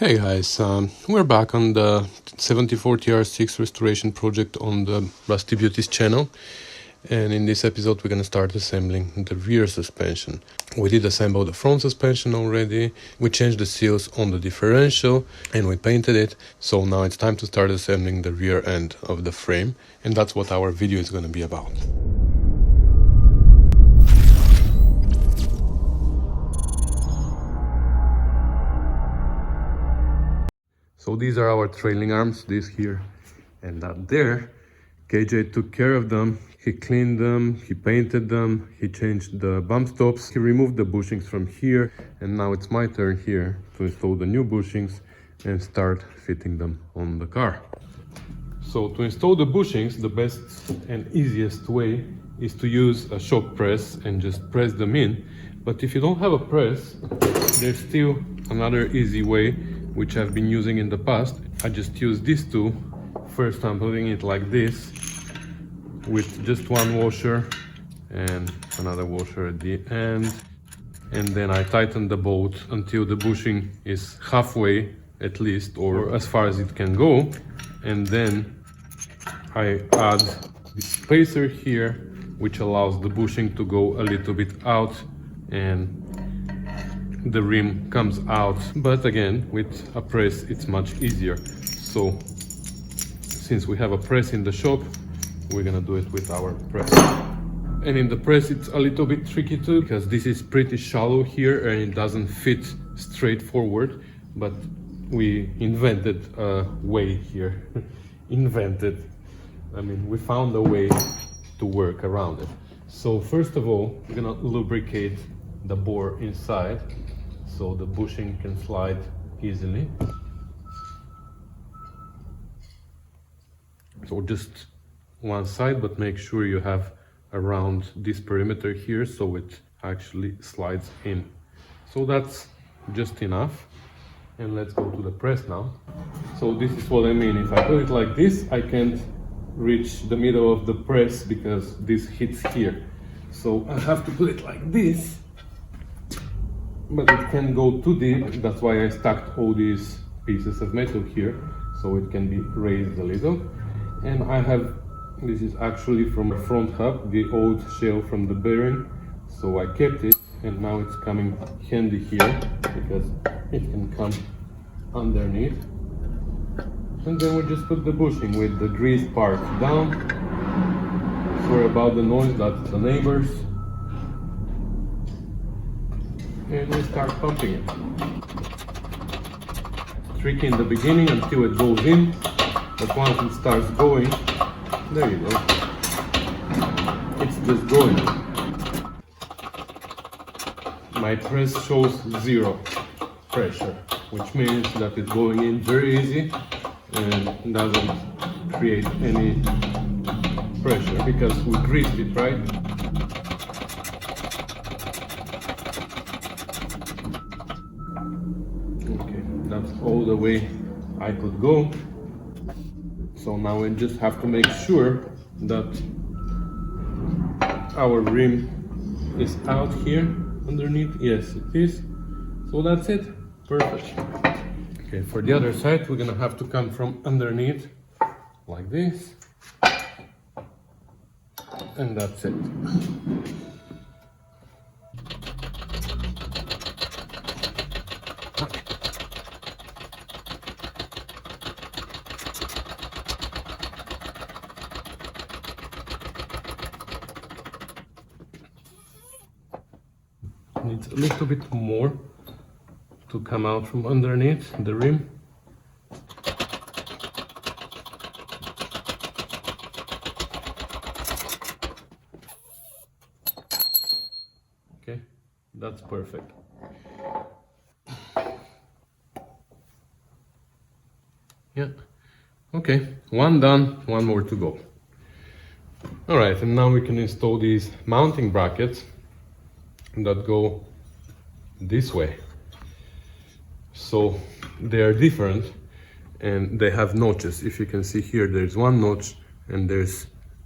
Hey guys, we're back on the 74 TR6 restoration project on the Rusty Beauties channel, and in this episode we're gonna start assembling the rear suspension. We did assemble the front suspension already, we changed the seals on the differential and we painted it, so now it's time to start assembling the rear end of the frame, and that's what our video is gonna be about. So these are our trailing arms, this here and that there. KJ took care of them, he cleaned them, he painted them, he changed the bump stops, he removed the bushings from here, and now it's my turn here to install the new bushings and start fitting them on the car. So to install the bushings, the best and easiest way is to use a shock press and just press them in. But if you don't have a press, there's still another easy way, which I've been using in the past. I just use these two. First I'm putting it like this with just one washer and another washer at the end, and then I tighten the bolt until the bushing is halfway at least, or as far as it can go, and then I add the spacer here, which allows the bushing to go a little bit out and the rim comes out. But again, with a press it's much easier. So since we have a press in the shop, we're gonna do it with our press. And in the press it's a little bit tricky too, because this is pretty shallow here and it doesn't fit straight forward, but we invented a way here. We found a way to work around it. So first of all, we're gonna lubricate the bore inside so the bushing can slide easily. So just one side, but make sure you have around this perimeter here so it actually slides in. So that's just enough. And let's go to the press now. So this is what I mean. If I put it like this, I can't reach the middle of the press because this hits here. So I have to put it like this, but it can go too deep. That's why I stacked all these pieces of metal here, so it can be raised a little. And I have, this is actually from the front hub, the old shell from the bearing, so I kept it, and now it's coming handy here because it can come underneath. And then we just put the bushing with the grease part down. Sorry about the noise, that's the neighbors. And we start pumping it. Tricky in the beginning until it goes in, but once it starts going, there you go. It's just going. My press shows 0 pressure, which means that it's going in very easy and doesn't create any pressure because we greased it, right? Okay, that's all the way I could go. So now we just have to make sure that our rim is out here underneath. Yes, it is. So that's it. Perfect. Okay, for the other side, we're gonna have to come from underneath like this. And that's it. Needs a little bit more to come out from underneath the rim. Okay, that's perfect. Yeah, okay, one done, one more to go. All right, and now we can install these mounting brackets that go this way. So they are different and they have notches. If you can see here, there's one notch, and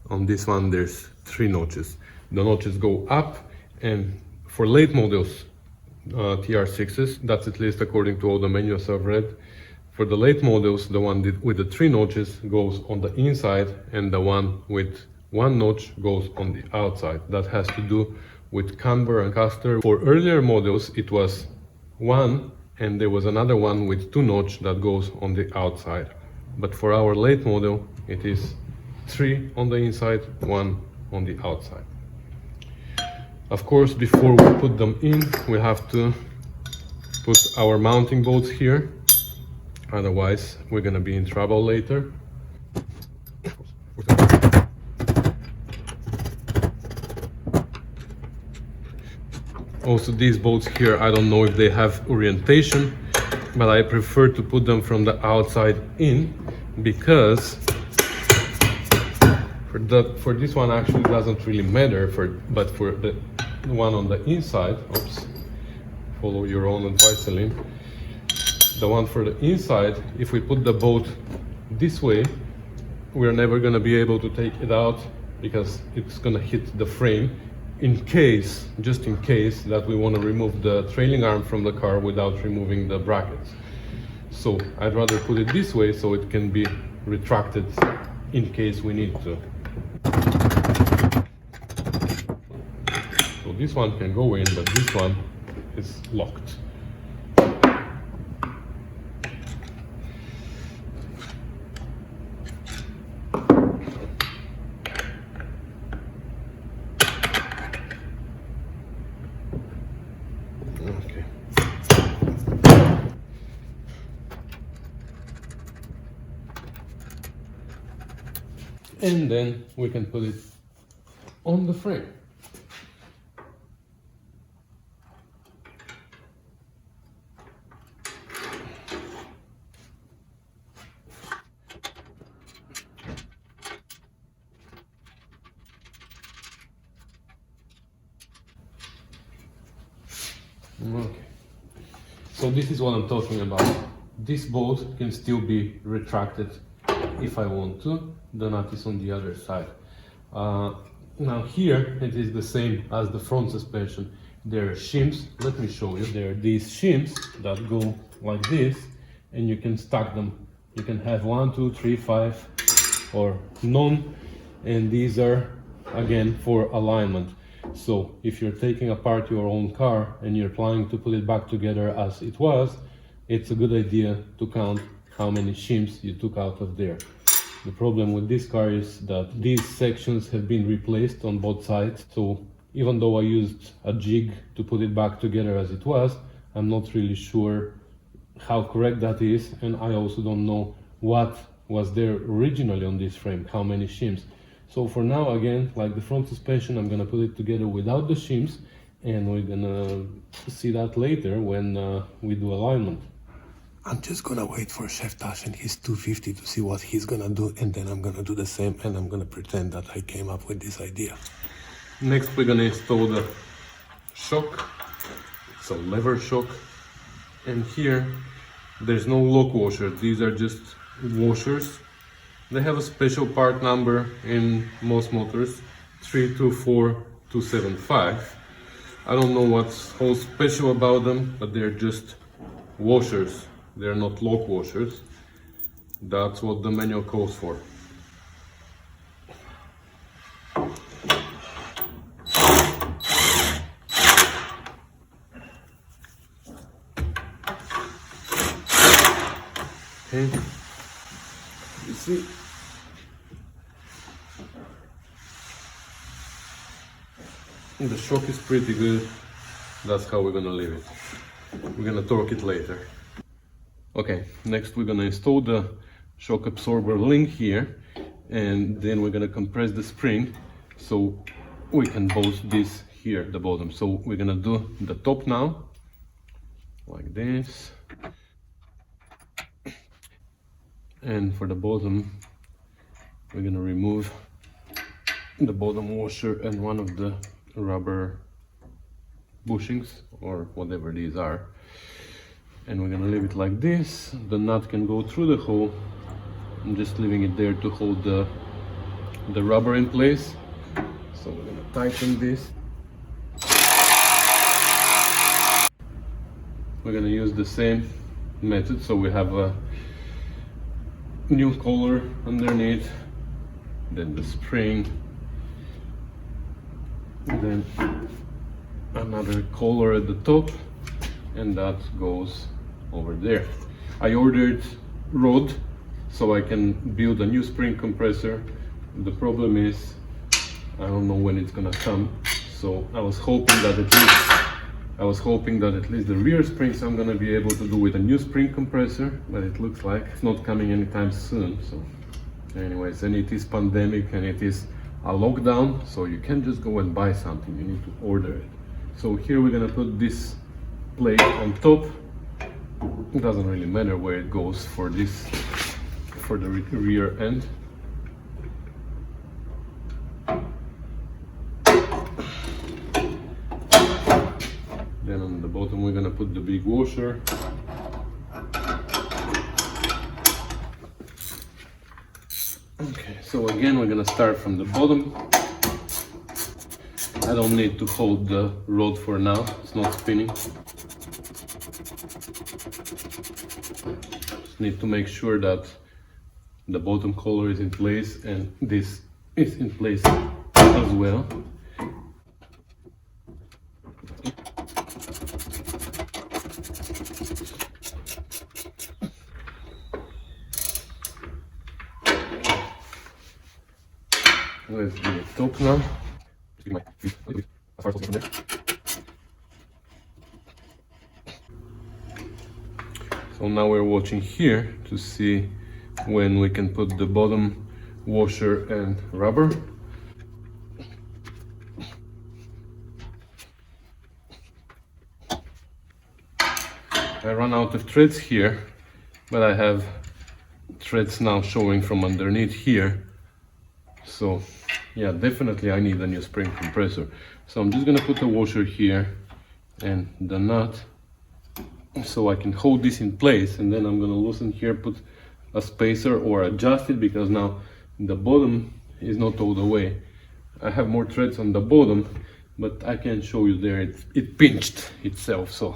on this one there's 3 notches. The notches go up, and for late models TR6s. That's at least according to all the manuals I've read. For the late models, the one with the 3 notches goes on the inside, and the one with 1 notch goes on the outside. That has to do with camber and caster. For earlier models, it was 1, and there was another one with 2 notch that goes on the outside. But for our late model, it is 3 on the inside, 1 on the outside. Of course, before we put them in, we have to put our mounting bolts here. Otherwise, we're gonna be in trouble later. Also, these bolts here, I don't know if they have orientation, but I prefer to put them from the outside in, because for this one actually doesn't really matter, but for the one on the inside, oops, follow your own advice, Celine. The one for the inside, if we put the bolt this way, we're never gonna be able to take it out because it's gonna hit the frame, in case, just in case, that we want to remove the trailing arm from the car without removing the brackets. So I'd rather put it this way so it can be retracted in case we need to. So this one can go in, but this one is locked. Okay. And then we can put it on the frame. Okay, so this is what I'm talking about. This bolt can still be retracted if I want to. The nut is on the other side. Now here it is the same as the front suspension. There are shims. Let me show you. There are these shims that go like this, and you can stack them. You can have 1, 2, 3, 5, or none, and these are again for alignment. So if you're taking apart your own car and you're planning to put it back together as it was, it's a good idea to count how many shims you took out of there. The problem with this car is that these sections have been replaced on both sides, so even though I used a jig to put it back together as it was, I'm not really sure how correct that is, and I also don't know what was there originally on this frame, how many shims. So for now, again, like the front suspension, I'm gonna put it together without the shims, and we're gonna see that later when we do alignment. I'm just gonna wait for Chef Tash and his 250 to see what he's gonna do, and then I'm gonna do the same, and I'm gonna pretend that I came up with this idea. Next, we're gonna install the shock. It's a lever shock, and here there's no lock washer. These are just washers. They have a special part number in most motors, 324275. I don't know what's so special about them, but they're just washers. They're not lock washers. That's what the manual calls for. Okay, you see, the shock is pretty good. That's how we're gonna leave it. We're gonna torque it later. Okay, next we're gonna install the shock absorber link here, and then we're gonna compress the spring so we can bolt this here at the bottom. So we're gonna do the top now, like this. And for the bottom, we're gonna remove the bottom washer and one of the rubber bushings, or whatever these are. And we're gonna leave it like this. The nut can go through the hole. I'm just leaving it there to hold the rubber in place. So we're gonna tighten this. we're gonna use the same method. So we have a new collar underneath, then the spring, then another collar at the top, and that goes over there. I ordered rod so I can build a new spring compressor. The problem is I don't know when it's gonna come, so I was hoping that at least the rear springs I'm gonna be able to do with a new spring compressor, but it looks like it's not coming anytime soon. So anyways, and it is pandemic and it is a lockdown, so you can't just go and buy something, you need to order it. So here we're gonna put this plate on top. It doesn't really matter where it goes for this, for the rear end. Then on the bottom we're gonna put the big washer. Okay, so again we're gonna start from the bottom. I don't need to hold the rod for now, it's not spinning. Just need to make sure that the bottom collar is in place and this is in place as well. Let's do the top now. So now we're watching here to see when we can put the bottom washer and rubber. I ran out of threads here, but I have threads now showing from underneath here. So yeah, definitely I need a new spring compressor. So I'm just gonna put a washer here and the nut so I can hold this in place, and then I'm gonna loosen here, put a spacer or adjust it, because now the bottom is not all the way. I have more threads on the bottom, but I can't show you there, it pinched itself. So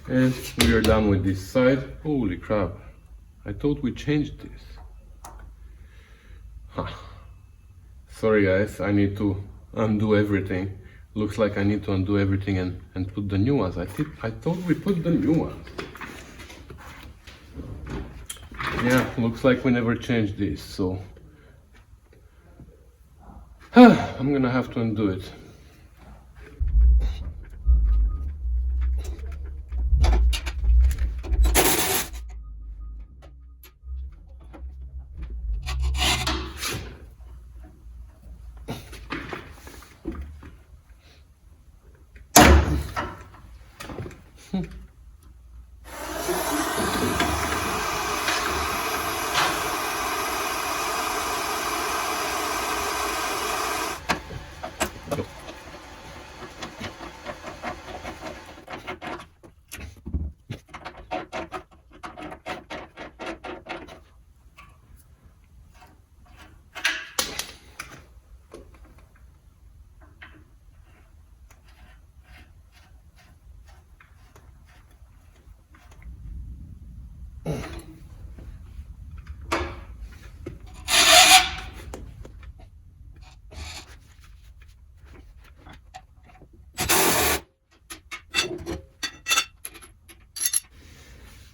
and we are done with this side. Holy crap, I thought we changed this. Huh. Sorry guys, I need to undo everything. Looks like I need to undo everything and put the new ones. I thought we put the new ones. Yeah, looks like we never changed this, so I'm gonna have to undo it.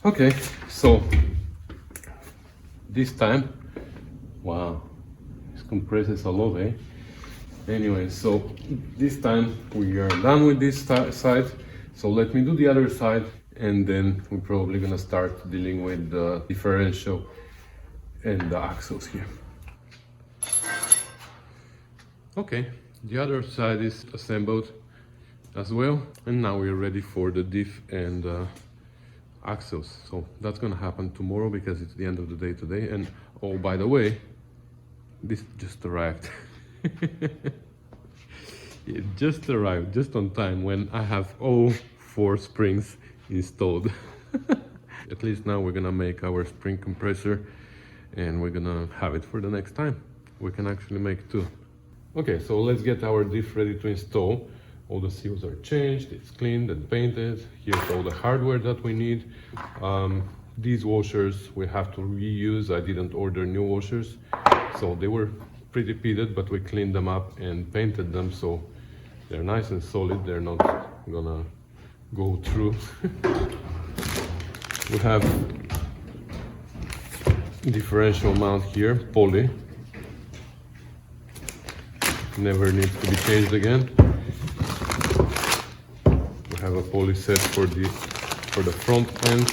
Okay, so this time, wow, this compresses a lot, eh? Anyway, so this time we are done with this side. So let me do the other side and then we're probably gonna start dealing with the differential and the axles here. Okay, the other side is assembled as well, and now we're ready for the diff and axles. So that's gonna happen tomorrow because it's the end of the day today. And oh, by the way, this just arrived. It just arrived just on time when I have all 4 springs installed. At least now we're gonna make our spring compressor and we're gonna have it for the next time. We can actually make 2. Okay, so let's get our diff ready to install. All the seals are changed, it's cleaned and painted. Here's all the hardware that we need. These washers we have to reuse. I didn't order new washers, so they were pretty pitted, but we cleaned them up and painted them so they're nice and solid. They're not gonna go through. We have differential mount here, poly. Never needs to be changed again. We have a poly set for the front end.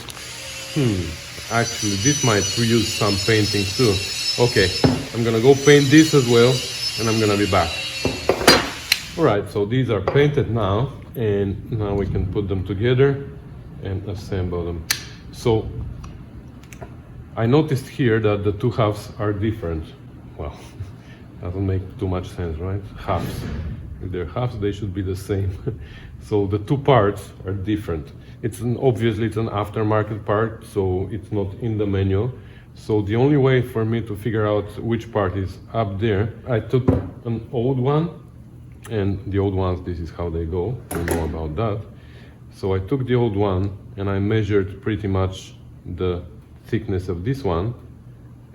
Actually this might reuse some painting too. Okay, I'm gonna go paint this as well and I'm gonna be back. Alright, so these are painted now, and now we can put them together and assemble them. So I noticed here that the 2 halves are different. Well, doesn't make too much sense, right? Halves. If they're halves, they should be the same. So the 2 parts are different. Obviously it's an aftermarket part, so it's not in the manual. So the only way for me to figure out which part is up there, I took an old one, and the old ones, this is how they go. You know about that. So I took the old one and I measured pretty much the thickness of this one.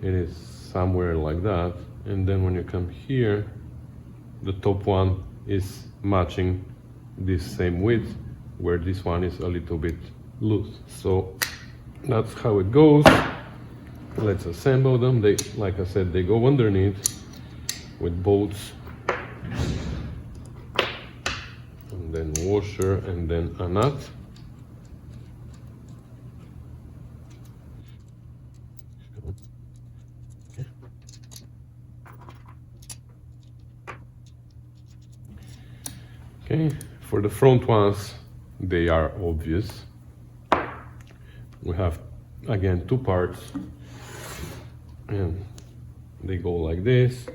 It is somewhere like that. And then when you come here, the top one is matching this same width, where this one is a little bit loose. So that's how it goes. Let's assemble them. They, like I said, they go underneath with bolts, and then washer, and then a nut. Okay, for the front ones, they are obvious. We have, again, 2 parts, and they go like this,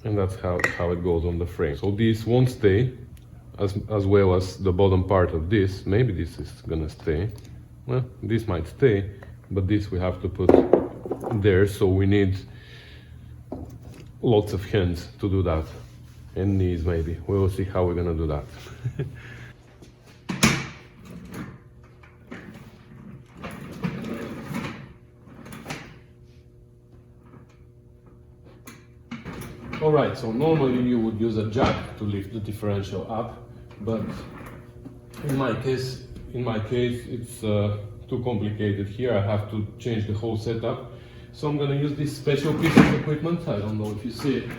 and that's how it goes on the frame. So these won't stay, as well as the bottom part of this. Maybe this is gonna stay. Well, this might stay, but this we have to put there, so we need lots of hands to do that. And knees maybe. We will see how we're gonna do that. Alright, so normally you would use a jack to lift the differential up, but in my case it's too complicated here. I have to change the whole setup. So I'm gonna use this special piece of equipment. I don't know if you see it.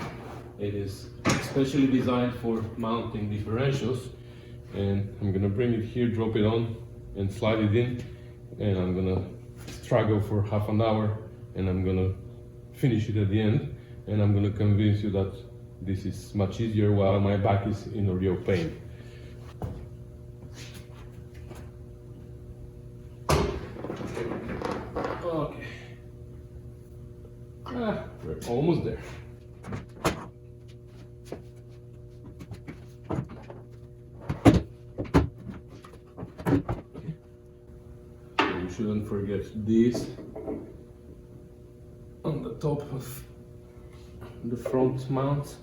It is specially designed for mounting differentials, and I'm gonna bring it here, drop it on and slide it in, and I'm gonna struggle for half an hour, and I'm gonna finish it at the end, and I'm gonna convince you that this is much easier while my back is in a real pain. Okay, we're almost there. Shouldn't forget this on the top of the front mount.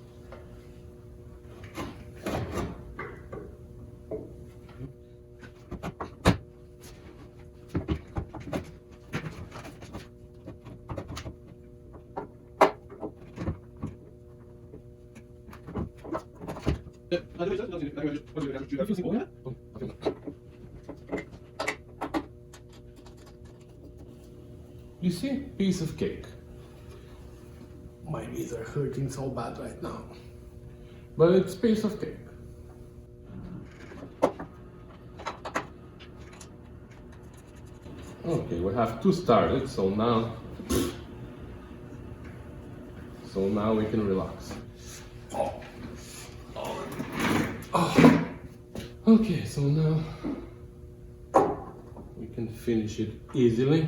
You see, piece of cake. My knees are hurting so bad right now, but it's piece of cake. Okay, we have two started, so now we can relax. Okay, so now we can finish it easily.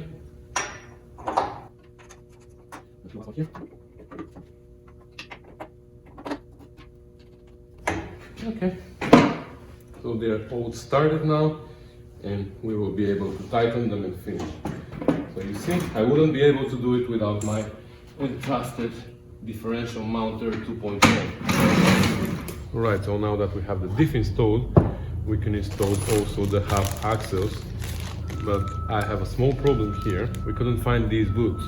Okay, so they're all started now, and we will be able to tighten them and finish. So you see, I wouldn't be able to do it without my entrusted differential mounter 2.0. Alright, so now that we have the diff installed, we can install also the half axles. But I have a small problem here. We couldn't find these boots.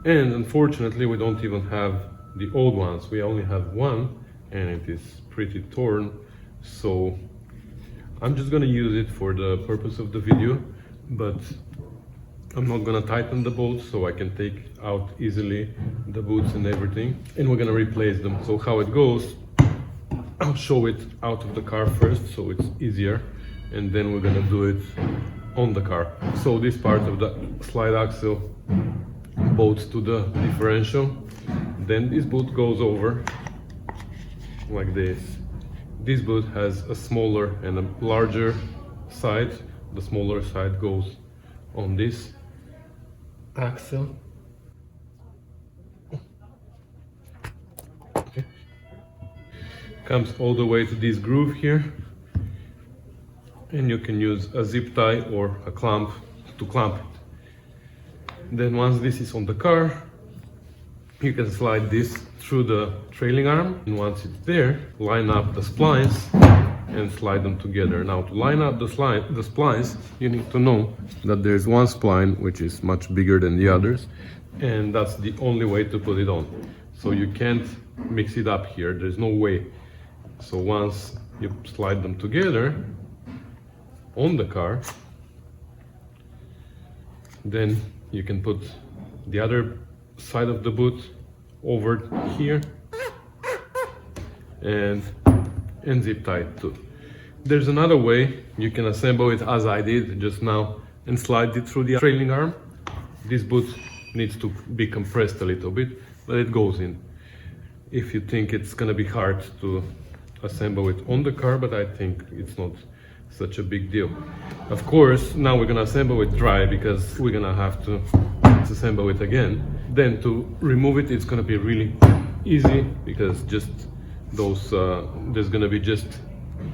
And unfortunately, we don't even have the old ones. We only have one, and it is pretty torn. So I'm just gonna use it for the purpose of the video, but I'm not gonna tighten the bolts, so I can take out easily the boots and everything, and we're gonna replace them. So how it goes, I'll show it out of the car first, so it's easier, and then we're gonna do it on the car. So this part of the slide axle bolts to the differential, then this boot goes over like this. This boot has a smaller and a larger side. The smaller side goes on this axle. Okay. Comes all the way to this groove here, and you can use a zip tie or a clamp to clamp it. Then once this is on the car, you can slide this through the trailing arm, and once it's there, line up the splines and slide them together. Now, to line up the splines, you need to know that there's one spline which is much bigger than the others, and that's the only way to put it on. So you can't mix it up here, there's no way. So once you slide them together on the car, then you can put the other side of the boot over here and zip tie it too. There's another way you can assemble it as I did just now and slide it through the trailing arm. This boot needs to be compressed a little bit, but it goes in. If you think it's gonna be hard to assemble it on the car, but I think it's not such a big deal. Of course, now we're gonna assemble it dry because we're gonna have to disassemble it again. Then to remove it, it's gonna be really easy because just those, there's gonna be just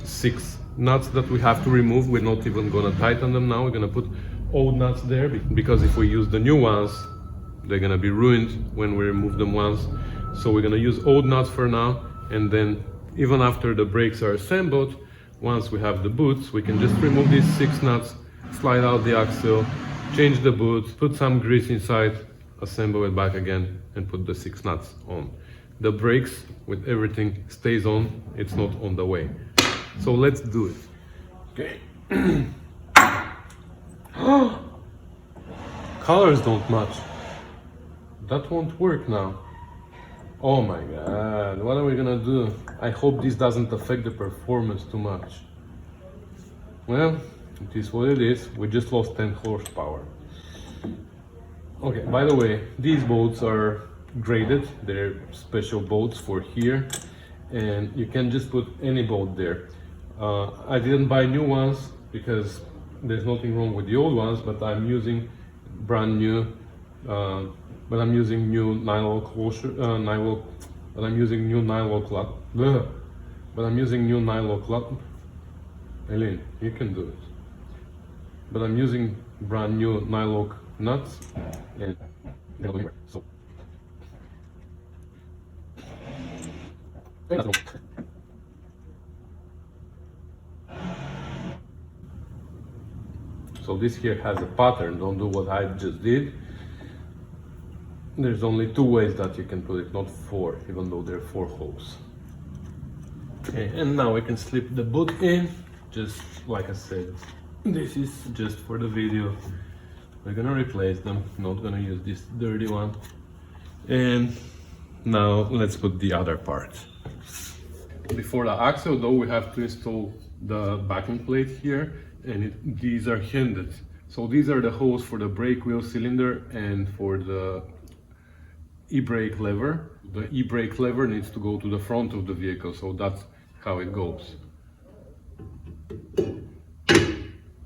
6 nuts that we have to remove. We're not even gonna tighten them now. We're gonna put old nuts there because if we use the new ones, they're gonna be ruined when we remove them once. So we're gonna use old nuts for now, and then even after the brakes are assembled, once we have the boots, we can just remove these 6 nuts, slide out the axle, change the boots, put some grease inside, assemble it back again, and put the 6 nuts on. The brakes with everything stays on, it's not on the way. So let's do it. Okay. Colors don't match. That won't work now. Oh my god, what are we gonna do? I hope this doesn't affect the performance too much. Well, it is what it is. We just lost 10 horsepower. Okay, by the way, these bolts are graded. They're special bolts for here, and you can just put any bolt there. I didn't buy new ones because there's nothing wrong with the old ones, but I'm using brand new but I'm using new nylon closure, but I'm using new nylon clamp. Eileen, you can do it. But I'm using brand new nylon nuts, and they're going everywhere. So this here has a pattern. Don't do what I just did. There's only 2 ways that you can put it, not 4, even though there are 4 holes. Okay, and now we can slip the boot in, just like I said. This is just for the video. We're gonna replace them, not gonna use this dirty one. And now let's put the other part. Before the axle though, we have to install the backing plate here, and these are hindered. So these are the holes for the brake wheel cylinder and for the e-brake lever. The e-brake lever needs to go to the front of the vehicle, so that's how it goes.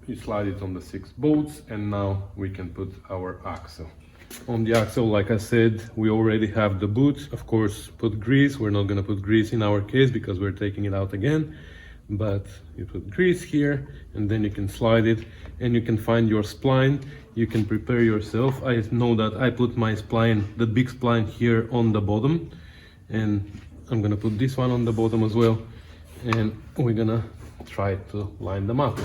You slide it on the 6 bolts, and now we can put our axle. On the axle, like I said, we already have the boot. Of course, put grease. We're not gonna put grease in our case because we're taking it out again. But you put grease here, and then you can slide it, and you can find your spline. You can prepare yourself. I know that I put my spline, the big spline, here on the bottom, and I'm gonna put this one on the bottom as well, and we're gonna try to line them up.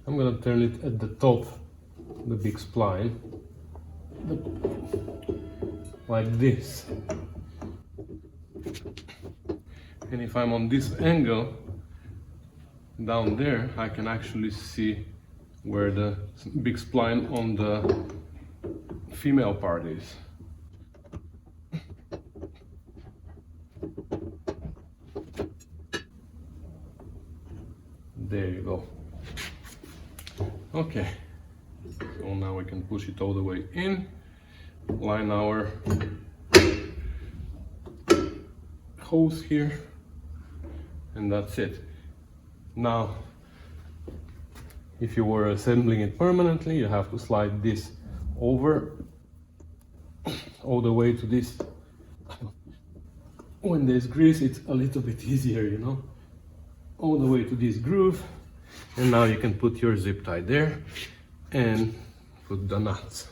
I'm gonna turn it at the top, the big spline, like this. And if I'm on this angle, down there, I can actually see where the big spline on the female part is. There you go. Okay, so now we can push it all the way in, line our hose here, and that's it. Now, if you were assembling it permanently, you have to slide this over all the way to this. When there's grease, it's a little bit easier, you know, all the way to this groove. And now you can put your zip tie there and put the nuts.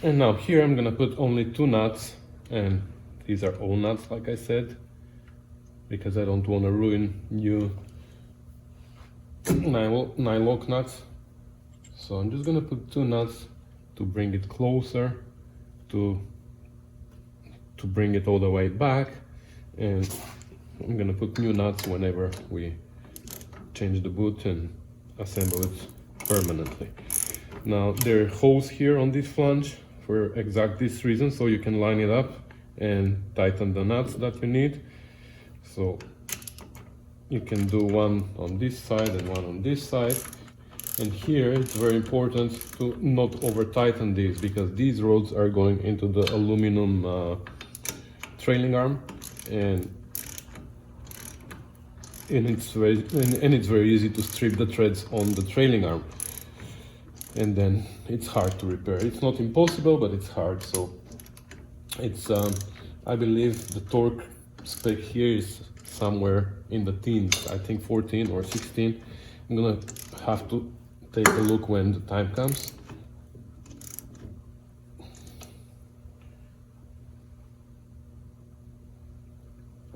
And now here I'm gonna put only 2 nuts, and these are all nuts, like I said, because I don't want to ruin new nylock nuts. So I'm just gonna put 2 nuts to bring it closer, to bring it all the way back, and I'm gonna put new nuts whenever we change the boot and assemble it permanently. Now there are holes here on this flange for exact this reason, so you can line it up and tighten the nuts that you need. So you can do one on this side and one on this side. And here it's very important to not over tighten these, because these rods are going into the aluminum trailing arm, and it's very easy to strip the threads on the trailing arm, and then it's hard to repair. It's not impossible, but it's hard. So it's I believe the torque spec here is somewhere in the teens, I think 14 or 16. I'm gonna have to take a look when the time comes.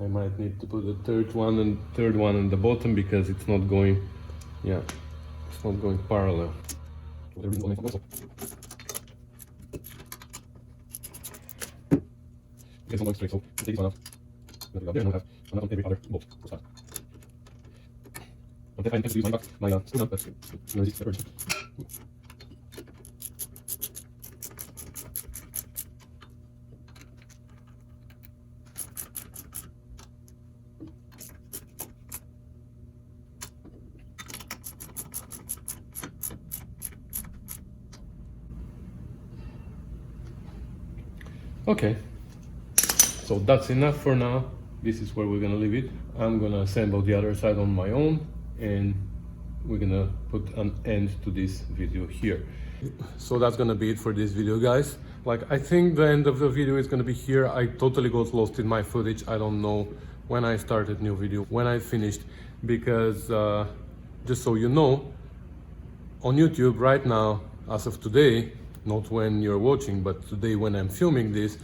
I might need to put the third one in the bottom, because it's not going, yeah, it's not going parallel. It's not going straight, so take this one out. There, and I'll have another on every other bolt. I'm tempted to use my screw nut, but I'm gonna resist the urge. Okay, so that's enough for now. This is where we're gonna leave it. I'm gonna assemble the other side on my own, and we're gonna put an end to this video here. So that's gonna be it for this video, guys. Like, I think the end of the video is gonna be here. I totally got lost in my footage. I don't know when I started new video, when I finished, because just so you know, on YouTube right now, as of today, not when you're watching, but today when I'm filming this,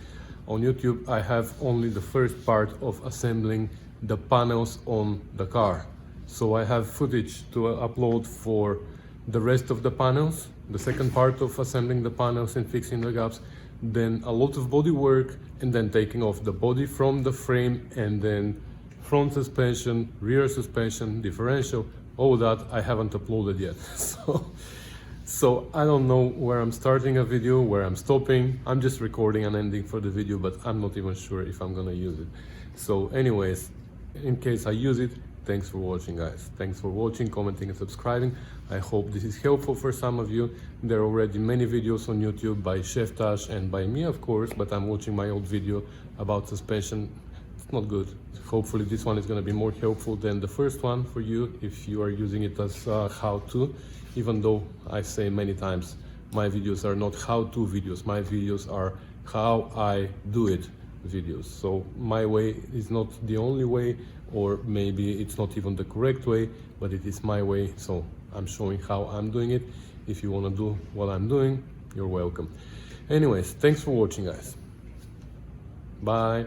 on YouTube I have only the first part of assembling the panels on the car. So I have footage to upload for the rest of the panels, the second part of assembling the panels and fixing the gaps, then a lot of body work, and then taking off the body from the frame, and then front suspension, rear suspension, differential, all that I haven't uploaded yet. So So I don't know where I'm starting a video, where I'm stopping. I'm just recording an ending for the video, but I'm not even sure if I'm gonna use it. So anyways, in case I use it, thanks for watching, guys. Thanks for watching, commenting and subscribing. I hope this is helpful for some of you. There are already many videos on YouTube by Chef Tash and by me, of course, but I'm watching my old video about suspension. It's not good. Hopefully this one is going to be more helpful than the first one for you if you are using it as how-to, even though I say many times my videos are not how-to videos. My videos are how I do it videos. So my way is not the only way, or maybe it's not even the correct way, but it is my way. So I'm showing how I'm doing it. If you want to do what I'm doing, you're welcome. Anyways, thanks for watching, guys. Bye.